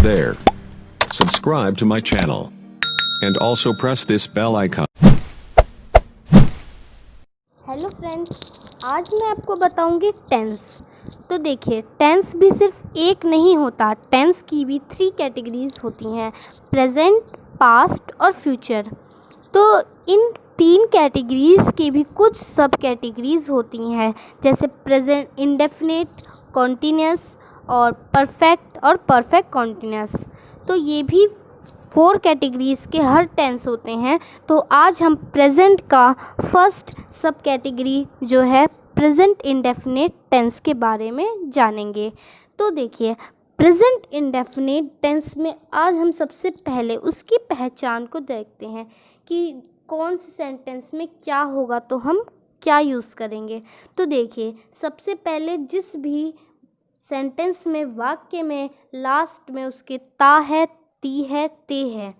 there. Subscribe to my channel. And also press this bell icon. Hello friends, आज मैं आपको बताऊंगी tense. तो देखिए, टेंस भी सिर्फ एक नहीं होता, टेंस की भी 3 कैटेगरीज होती हैं, प्रेजेंट, पास्ट और फ्यूचर। तो इन 3 कैटेगरीज की भी कुछ सब कैटेगरीज होती हैं, जैसे प्रेजेंट इंडेफिनिट, कॉन्टिन्यूस और परफेक्ट और परफेक्ट कॉन्टिन्यूस। तो ये भी 4 कैटेगरीज़ के हर टेंस होते हैं। तो आज हम प्रेजेंट का फर्स्ट सब कैटेगरी जो है प्रेजेंट इंडेफिनिट टेंस के बारे में जानेंगे। तो देखिए, प्रेजेंट इंडेफिनिट टेंस में आज हम सबसे पहले उसकी पहचान को देखते हैं कि कौन से सेंटेंस में क्या होगा, तो हम क्या यूज़ करेंगे। तो देखिए, सबसे पहले जिस भी सेंटेंस में, वाक्य में लास्ट में उसके ता है, ती है, ते है,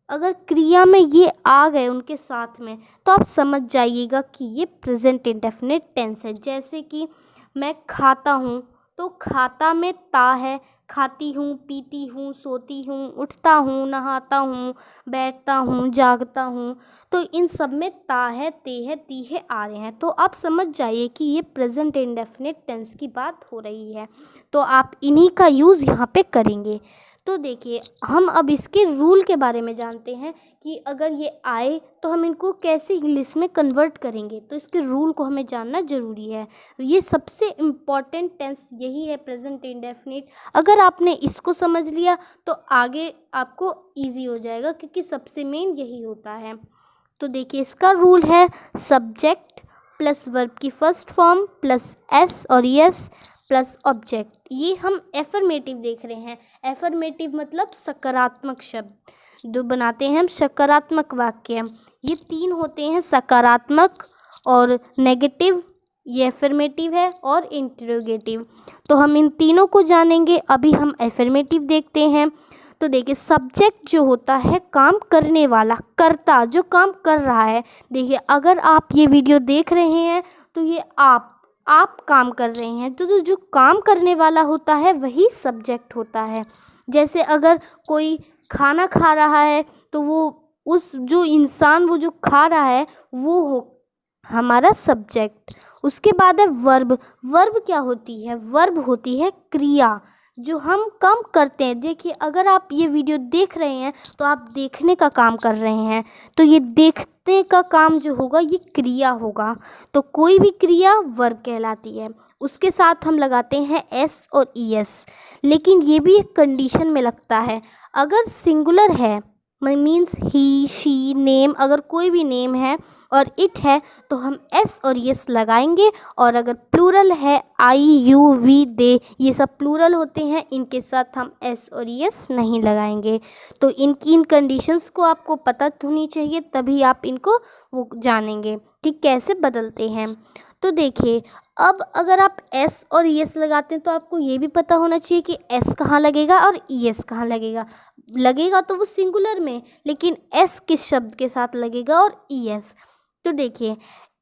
अगर क्रिया में ये आ गए उनके साथ में, तो आप समझ जाइएगा कि ये प्रेजेंट इंडेफिनिट टेंस है। जैसे कि मैं खाता हूँ, तो खाता में ता है, खाती हूँ, पीती हूँ, सोती हूँ, उठता हूँ, नहाता हूँ, बैठता हूँ, जागता हूँ। तो इन सब में ता है, ते है, ती है आ रहे हैं। तो आप समझ जाइए कि ये प्रेजेंट इंडेफिनिट टेंस की बात हो रही है। तो आप इन्हीं का यूज़ यहाँ पे करेंगे। तो देखिए, हम अब इसके रूल के बारे में जानते हैं कि अगर ये आए तो हम इनको कैसे इंग्लिश में कन्वर्ट करेंगे। तो इसके रूल को हमें जानना ज़रूरी है। ये सबसे इम्पॉर्टेंट टेंस यही है, प्रेजेंट इंडेफिनिट। अगर आपने इसको समझ लिया तो आगे आपको इजी हो जाएगा, क्योंकि सबसे मेन यही होता है। तो देखिए, इसका रूल है सब्जेक्ट प्लस वर्ब की फर्स्ट फॉर्म प्लस एस और यस प्लस ऑब्जेक्ट। ये हम एफर्मेटिव देख रहे हैं। एफर्मेटिव मतलब सकारात्मक शब्द जो बनाते हैं हम सकारात्मक वाक्य। ये 3 होते हैं, सकारात्मक और नेगेटिव, ये एफर्मेटिव है, और इंटरोगेटिव। तो हम इन तीनों को जानेंगे। अभी हम एफर्मेटिव देखते हैं। तो देखिए, सब्जेक्ट जो होता है काम करने वाला, कर्ता जो काम कर रहा है। देखिए, अगर आप ये वीडियो देख रहे हैं तो ये आप काम कर रहे हैं, तो जो काम करने वाला होता है वही सब्जेक्ट होता है। जैसे अगर कोई खाना खा रहा है, तो वो उस जो इंसान वो जो खा रहा है वो हो हमारा सब्जेक्ट। उसके बाद है वर्ब। वर्ब क्या होती है? वर्ब होती है क्रिया जो हम काम करते हैं। देखिए, अगर आप ये वीडियो देख रहे हैं तो आप देखने का काम कर रहे हैं, तो ये देखने का काम जो होगा ये क्रिया होगा। तो कोई भी क्रिया वर्ब कहलाती है। उसके साथ हम लगाते हैं एस और ईएस, लेकिन ये भी एक कंडीशन में लगता है। अगर सिंगुलर है, मीन्स ही, शी, नेम, अगर कोई भी नेम है और इट है तो हम एस और यस लगाएंगे। और अगर प्लूरल है, आई, यू, वी, दे, ये सब प्लूरल होते हैं, इनके साथ हम एस और यस नहीं लगाएंगे। तो इनकी इन कंडीशंस को आपको पता होनी चाहिए, तभी आप इनको वो जानेंगे कि कैसे बदलते हैं। तो देखिए, अब अगर आप एस और यस लगाते हैं तो आपको ये भी पता होना चाहिए कि एस कहाँ लगेगा और ईएस कहाँ लगेगा। लगेगा तो वो सिंगुलर में, लेकिन एस किस शब्द के साथ लगेगा और ईएस। तो देखिए,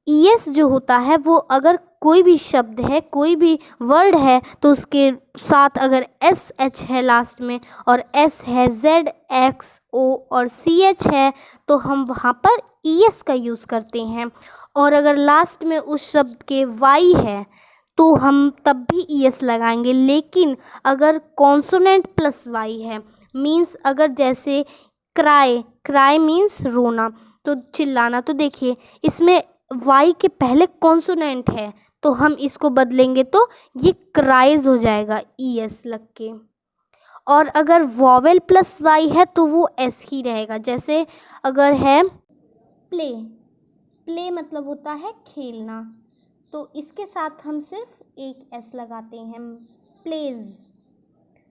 ईएस जो होता है वो अगर कोई भी शब्द है, कोई भी वर्ड है, तो उसके साथ अगर एस एच है लास्ट में और एस है, जेड, एक्स, ओ और सी एच है, तो हम वहाँ पर ईएस का यूज़ करते हैं। और अगर लास्ट में उस शब्द के वाई है तो हम तब भी ईएस लगाएंगे। लेकिन अगर कॉन्सोनेंट प्लस वाई है, मीन्स अगर जैसे क्राई, क्राई मीन्स रोना, तो चिल्लाना, तो देखिए इसमें वाई के पहले कॉन्सोनेंट है, तो हम इसको बदलेंगे तो ये क्राइज हो जाएगा ईएस लग के। और अगर वॉवेल प्लस वाई है तो वो एस ही रहेगा। जैसे अगर है प्ले, प्ले मतलब होता है खेलना, तो इसके साथ हम सिर्फ एक एस लगाते हैं, प्लेज।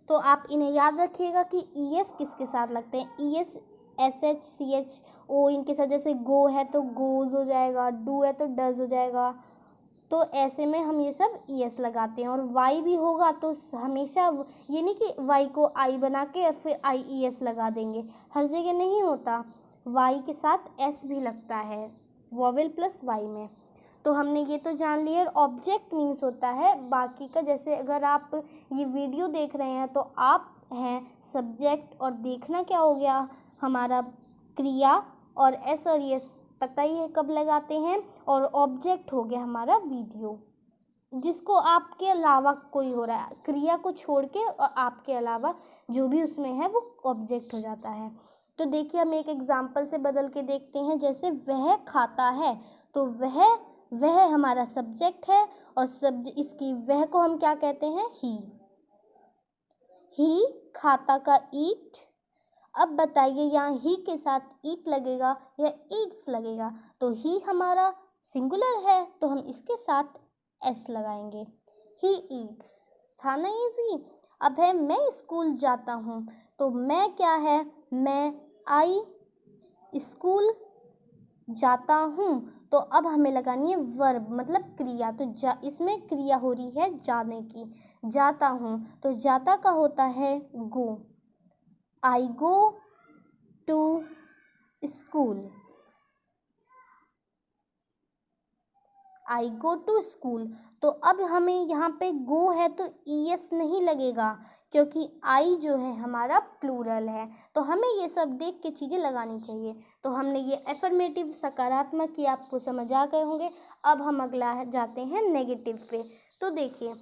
तो आप इन्हें याद रखिएगा कि ईएस किसके साथ लगते हैं। Es, S H, C H, O इनके साथ। जैसे गो है तो गोज हो जाएगा, डू है तो डज हो जाएगा। तो ऐसे में हम ये सब ईएस लगाते हैं। और वाई भी होगा तो हमेशा ये नहीं कि वाई को आई बना के और फिर आई ई एस लगा देंगे, हर जगह नहीं होता। वाई के साथ एस भी लगता है वॉवेल प्लस वाई में। तो हमने ये तो जान लिया। ऑब्जेक्ट मीन्स होता है बाकी का, जैसे अगर आप ये वीडियो देख रहे हैं तो आप हैं सब्जेक्ट, और देखना क्या हो गया हमारा क्रिया, और एस और यस पता ही है कब लगाते हैं, और ऑब्जेक्ट हो गया हमारा वीडियो, जिसको आपके अलावा कोई हो रहा है, क्रिया को छोड़ के और आपके अलावा जो भी उसमें है वो ऑब्जेक्ट हो जाता है। तो देखिए हम एक एग्जाम्पल से बदल के देखते हैं। जैसे वह खाता है, तो वह हमारा सब्जेक्ट है, और इसकी वह को हम क्या कहते हैं, ही खाता का ईट। अब बताइए यहाँ ही के साथ ईट लगेगा या ईट्स लगेगा, तो ही हमारा सिंगुलर है तो हम इसके साथ एस लगाएंगे, ही ईट्स। था ना इजी। अब है मैं स्कूल जाता हूँ, तो मैं क्या है, मैं आई स्कूल जाता हूँ, तो अब हमें लगानी है वर्ब मतलब क्रिया। तो इसमें क्रिया हो रही है जाने की, जाता हूँ, तो जाता का होता है go, I go to school, I go to school. तो अब हमें यहाँ पे गो है तो ईएस नहीं लगेगा, क्योंकि आई जो है हमारा प्लूरल है, तो हमें ये सब देख के चीज़ें लगानी चाहिए। तो हमने ये एफर्मेटिव सकारात्मक की आपको समझ आ गए होंगे। अब हम अगला जाते हैं नेगेटिव पे। तो देखिए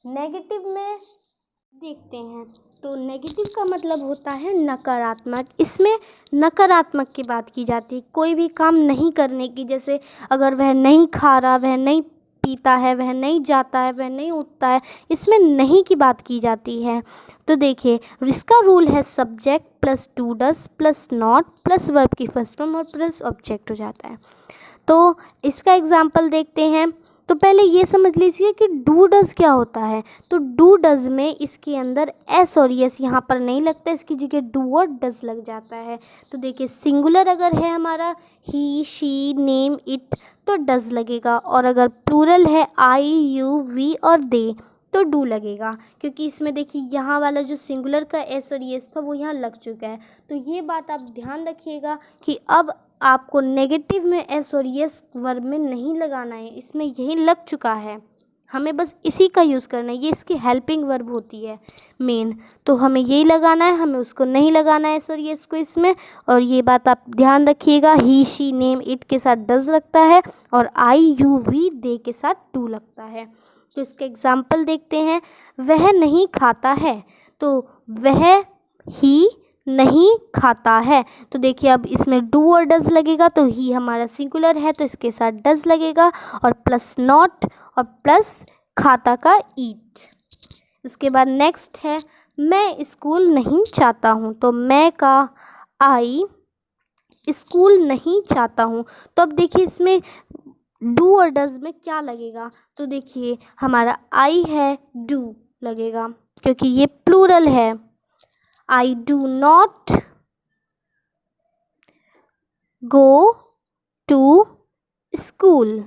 नेगेटिव में देखते हैं, तो नेगेटिव का मतलब होता है नकारात्मक। इसमें नकारात्मक की बात की जाती है, कोई भी काम नहीं करने की, जैसे अगर वह नहीं खा रहा, वह नहीं पीता है, वह नहीं जाता है, वह नहीं उठता है, इसमें नहीं की बात की जाती है। तो देखिए इसका रूल है subject plus do does plus not plus verb की फर्स्ट फॉर्म और प्लस ऑब्जेक्ट हो जाता है। तो इसका एग्जाम्पल देखते हैं। तो पहले ये समझ लीजिए कि डू डज क्या होता है। तो डू डज में इसके अंदर एस और यस यहाँ पर नहीं लगता, इसकी जगह डू और डज लग जाता है। तो देखिए सिंगुलर अगर है हमारा ही शी नेम इट तो डज लगेगा, और अगर प्लूरल है आई यू वी और दे तो डू लगेगा, क्योंकि इसमें देखिए यहाँ वाला जो सिंगुलर का एस और यस था वो यहाँ लग चुका है। तो ये बात आप ध्यान रखिएगा कि अब आपको नेगेटिव में एस और यस वर्ब में नहीं लगाना है, इसमें यही लग चुका है, हमें बस इसी का यूज़ करना है, ये इसकी हेल्पिंग वर्ब होती है मेन, तो हमें यही लगाना है, हमें उसको नहीं लगाना है एस और यस को इसमें। और ये बात आप ध्यान रखिएगा, ही शी नेम इट के साथ डज लगता है, और आई यू वी दे के साथ डू लगता है। तो इसके एग्जाम्पल देखते हैं। वह नहीं खाता है, तो वह ही नहीं खाता है, तो देखिए अब इसमें डू और डज लगेगा, तो ही हमारा सिंगुलर है तो इसके साथ डज लगेगा, और प्लस नॉट और प्लस खाता का ईट। इसके बाद नेक्स्ट है मैं स्कूल नहीं चाहता हूँ, तो मैं का आई स्कूल नहीं चाहता हूँ। तो अब देखिए इसमें डू और डज में क्या लगेगा, तो देखिए हमारा आई है डू लगेगा, क्योंकि ये प्लूरल है। I do not go to school,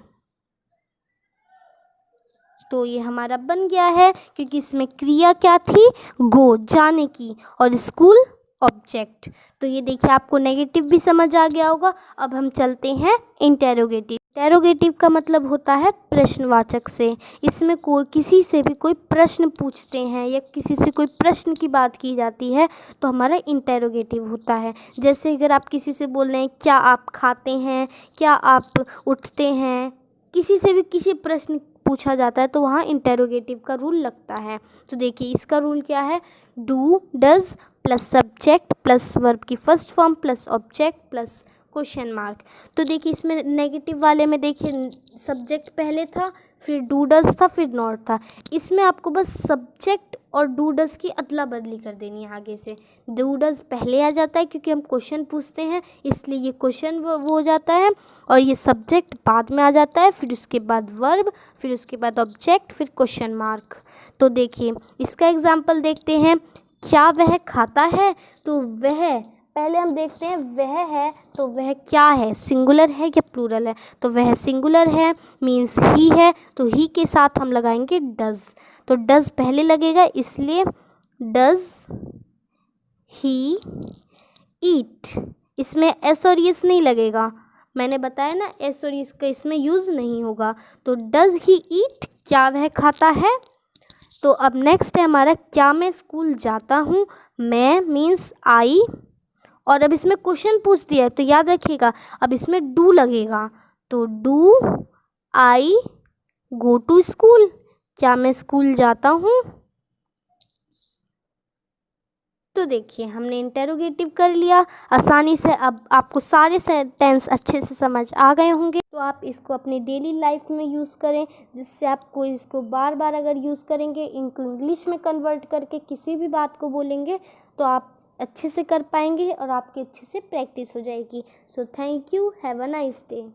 तो ये हमारा बन गया है, क्योंकि इसमें क्रिया क्या थी, गो जाने की, और स्कूल ऑब्जेक्ट। तो ये देखिए आपको नेगेटिव भी समझ आ गया होगा। अब हम चलते हैं इंटेरोगेटिव। इंटेरोगेटिव का मतलब होता है प्रश्नवाचक से। इसमें कोई किसी से भी कोई प्रश्न पूछते हैं या किसी से कोई प्रश्न की बात की जाती है तो हमारा इंटेरोगेटिव होता है। जैसे अगर आप किसी से बोल रहे हैं क्या आप खाते हैं, क्या आप उठते हैं, किसी से भी किसी प्रश्न पूछा जाता है तो वहाँ इंटेरोगेटिव का रूल लगता है। तो देखिए इसका रूल क्या है, do does plus subject plus verb की first form plus object plus question mark. तो देखिए इसमें नेगेटिव वाले में देखिए सब्जेक्ट पहले था, फिर डू डज था, फिर नॉट था। इसमें आपको बस सब्जेक्ट और डू डज की अदला बदली कर देनी है। आगे से डू डज पहले आ जाता है क्योंकि हम क्वेश्चन पूछते हैं, इसलिए ये क्वेश्चन वो हो जाता है, और ये सब्जेक्ट बाद में आ जाता है, फिर उसके बाद वर्ब, फिर उसके बाद ऑब्जेक्ट, फिर क्वेश्चन मार्क। तो देखिए इसका एग्जाम्पल देखते हैं। क्या वह खाता है, तो वह पहले हम देखते हैं वह है तो वह क्या है, सिंगुलर है या प्लूरल है। तो वह सिंगुलर है मीन्स ही है, तो ही के साथ हम लगाएंगे डज। तो डज पहले लगेगा इसलिए डज ही ईट, इसमें एस और यस नहीं लगेगा, मैंने बताया ना एस और इसका इसमें यूज़ नहीं होगा। तो डज ही ईट, क्या वह खाता है। तो अब नेक्स्ट है हमारा क्या मैं स्कूल जाता हूँ। मैं मीन्स आई, और अब इसमें क्वेश्चन पूछ दिया है तो याद रखिएगा अब इसमें डू लगेगा। तो do I go to school, क्या मैं स्कूल जाता हूँ। तो देखिए हमने इंटेरोगेटिव कर लिया आसानी से। अब आपको सारे सेंटेंस अच्छे से समझ आ गए होंगे, तो आप इसको अपनी डेली लाइफ में यूज़ करें, जिससे आपको इसको बार बार अगर यूज़ करेंगे, इनको इंग्लिश में कन्वर्ट करके किसी भी बात को बोलेंगे तो आप अच्छे से कर पाएंगे और आपकी अच्छे से प्रैक्टिस हो जाएगी। So thank you, have a nice day.